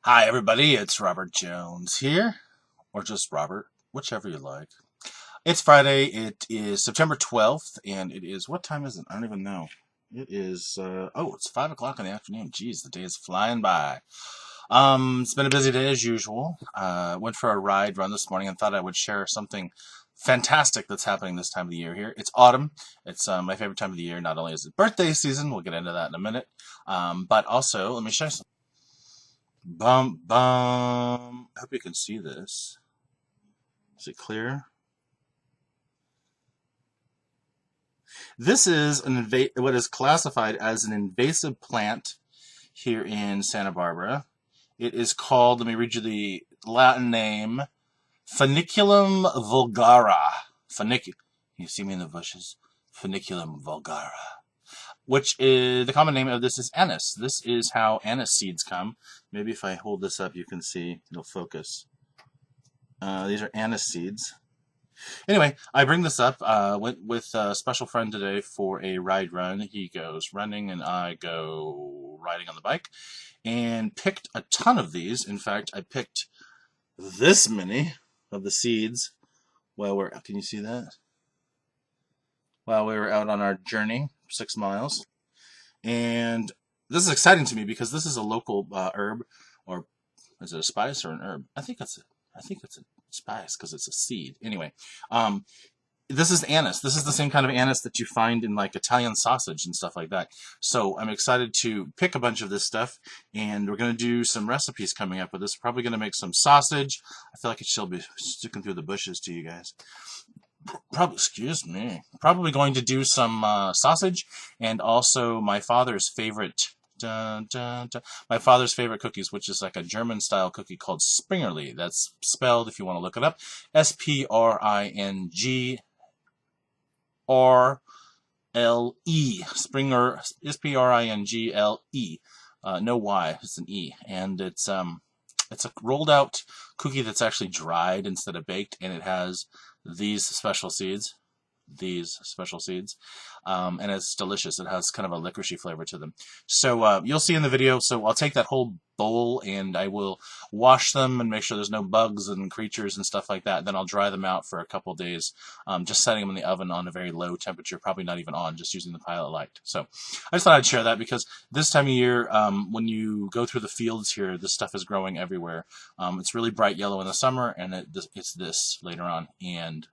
Hi, everybody. It's Robert Jones here, or just Robert, whichever you like. It's Friday. It is September 12th, and it is, what time is it? I don't even know. It is, it's 5 o'clock in the afternoon. Jeez, the day is flying by. It's been a busy day as usual. Went for a run this morning and thought I would share something fantastic that's happening this time of the year here. It's autumn. It's my favorite time of the year. Not only is it birthday season, we'll get into that in a minute, but also, let me show you something. Bum, bum. I hope you can see this. Is it clear? This is what is classified as an invasive plant here in Santa Barbara. It is called, let me read you the Latin name, Foeniculum Vulgare. You see me in the bushes? Foeniculum Vulgare. Which is, the common name of this is anise. This is how anise seeds come. Maybe if I hold this up, you can see, it'll focus. These are anise seeds. Anyway, I bring this up. Went with a special friend today for a run. He goes running and I go riding on the bike, and picked a ton of these. In fact, I picked this many of the seeds can you see that? While we were out on our journey, 6 miles. And this is exciting to me because this is a local herb, or is it a spice or an herb? I think it's a spice because it's a seed. Anyway, this is anise. This is the same kind of anise that you find in like Italian sausage and stuff like that. So I'm excited to pick a bunch of this stuff, and we're going to do some recipes coming up with this. Probably going to make some sausage. I feel like it should be sticking through the bushes to you guys. Probably going to do some sausage, and also my father's favorite. My father's favorite cookies, which is like a German style cookie called Springerle. That's spelled, if you want to look it up, Springle. Springer, Springle. No Y, it's an E, and it's a rolled out cookie that's actually dried instead of baked, and it has these special seeds. And it's delicious. It has kind of a licoricey flavor to them. So you'll see in the video. So I'll take that whole bowl and I will wash them and make sure there's no bugs and creatures and stuff like that. Then I'll dry them out for a couple days, just setting them in the oven on a very low temperature, probably not even on, just using the pilot light. So I just thought I'd share that because this time of year, when you go through the fields here, this stuff is growing everywhere. It's really bright yellow in the summer, and it's this later on, and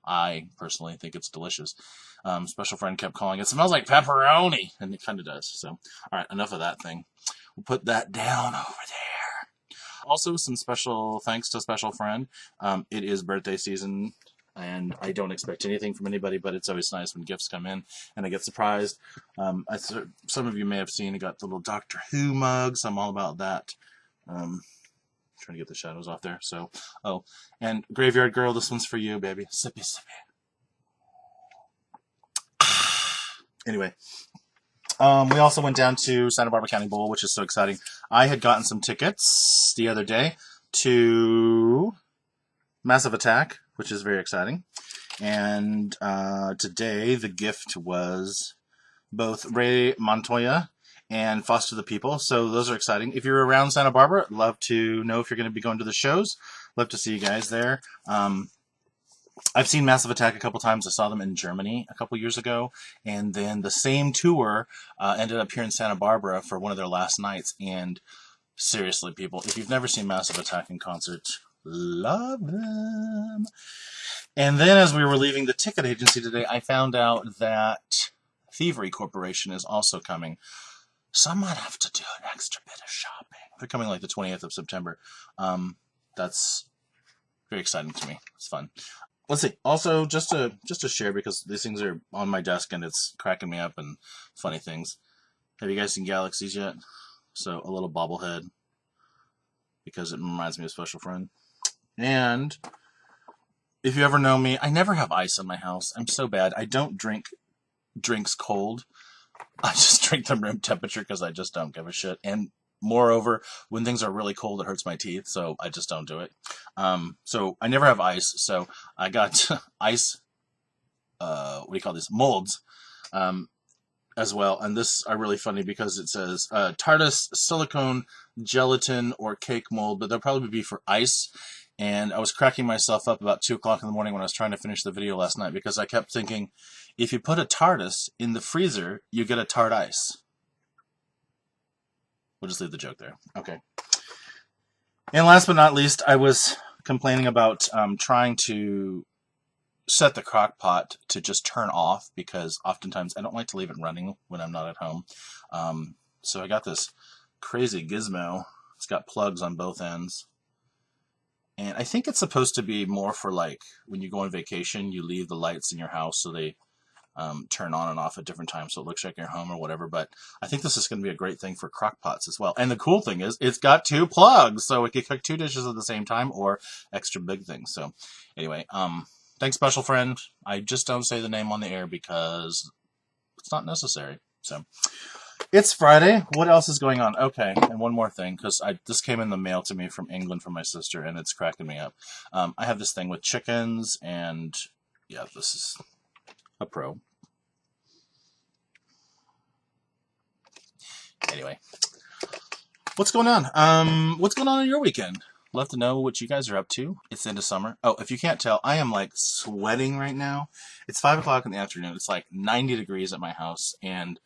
I personally think it's delicious. Special friend kept calling it smells like pepperoni, and it kind of does. So, all right, enough of that thing. We'll put that down over there. Also, some special thanks to special friend. It is birthday season, and I don't expect anything from anybody, but it's always nice when gifts come in and I get surprised. Some of you may have seen I got the little Doctor Who mugs. I'm all about that. Trying to get the shadows off there. So, and Graveyard Girl, this one's for you, baby. Sippy, sippy. Anyway, we also went down to Santa Barbara County Bowl, which is so exciting. I had gotten some tickets the other day to Massive Attack, which is very exciting. And today the gift was both Ray Montoya and Foster the People. So those are exciting. If you're around Santa Barbara, love to know if you're going to be going to the shows. Love to see you guys there. I've seen Massive Attack a couple times. I saw them in Germany a couple years ago. And then the same tour ended up here in Santa Barbara for one of their last nights. And seriously, people, if you've never seen Massive Attack in concert, love them. And then as we were leaving the ticket agency today, I found out that Thievery Corporation is also coming. So I might have to do an extra bit of shopping. They're coming like the 20th of September. That's very exciting to me. It's fun. Let's see. Also, just to share, because these things are on my desk and it's cracking me up and funny things. Have you guys seen Galaxies yet? So a little bobblehead, because it reminds me of a special friend. And if you ever know me, I never have ice in my house. I'm so bad. I don't drink drinks cold. I just drink them room temperature because I just don't give a shit. And moreover, when things are really cold, it hurts my teeth, so I just don't do it. So I never have ice. So I got ice. What do you call these molds? as well, and this are really funny because it says TARDIS, silicone, gelatin, or cake mold, but they'll probably be for ice. And I was cracking myself up about 2 o'clock in the morning when I was trying to finish the video last night because I kept thinking, if you put a TARDIS in the freezer, you get a tart ice. We'll just leave the joke there. Okay. And last but not least, I was complaining about trying to set the crock pot to just turn off because oftentimes I don't like to leave it running when I'm not at home. So I got this crazy gizmo. It's got plugs on both ends. And I think it's supposed to be more for like when you go on vacation, you leave the lights in your house so they turn on and off at different times so it looks like you're home or whatever. But I think this is going to be a great thing for crock pots as well. And the cool thing is it's got 2 plugs, so it can cook 2 dishes at the same time or extra big things. So anyway, thanks, special friend. I just don't say the name on the air because it's not necessary. So it's Friday. What else is going on? Okay, and one more thing, because this came in the mail to me from England from my sister, and it's cracking me up. I have this thing with chickens, and yeah, this is a pro. Anyway, what's going on? What's going on in your weekend? Love to know what you guys are up to. It's the end of summer. Oh, if you can't tell, I am like sweating right now. It's 5 o'clock in the afternoon. It's like 90 degrees at my house, and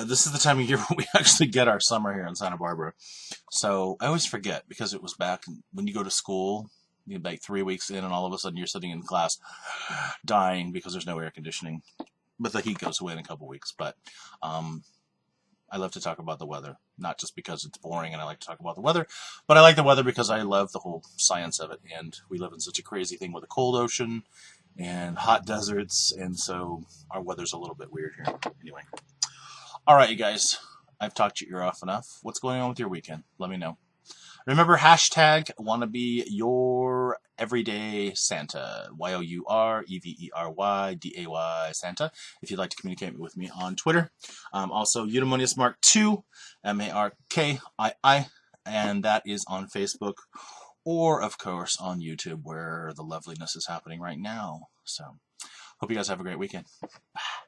this is the time of year when we actually get our summer here in Santa Barbara. So I always forget because it was back when you go to school, you're like 3 weeks in, and all of a sudden you're sitting in class dying because there's no air conditioning. But the heat goes away in a couple weeks. But I love to talk about the weather, not just because it's boring and I like to talk about the weather, but I like the weather because I love the whole science of it. And we live in such a crazy thing with a cold ocean and hot deserts, and so our weather's a little bit weird here. Anyway. All right, you guys. I've talked your ear off enough. What's going on with your weekend? Let me know. Remember, hashtag wanna be your everyday Santa. YOUREVERYDAY Santa. If you'd like to communicate with me on Twitter. Also, Eudaemonius Mark II, MARKII, and that is on Facebook, or of course on YouTube, where the loveliness is happening right now. So, hope you guys have a great weekend. Bye.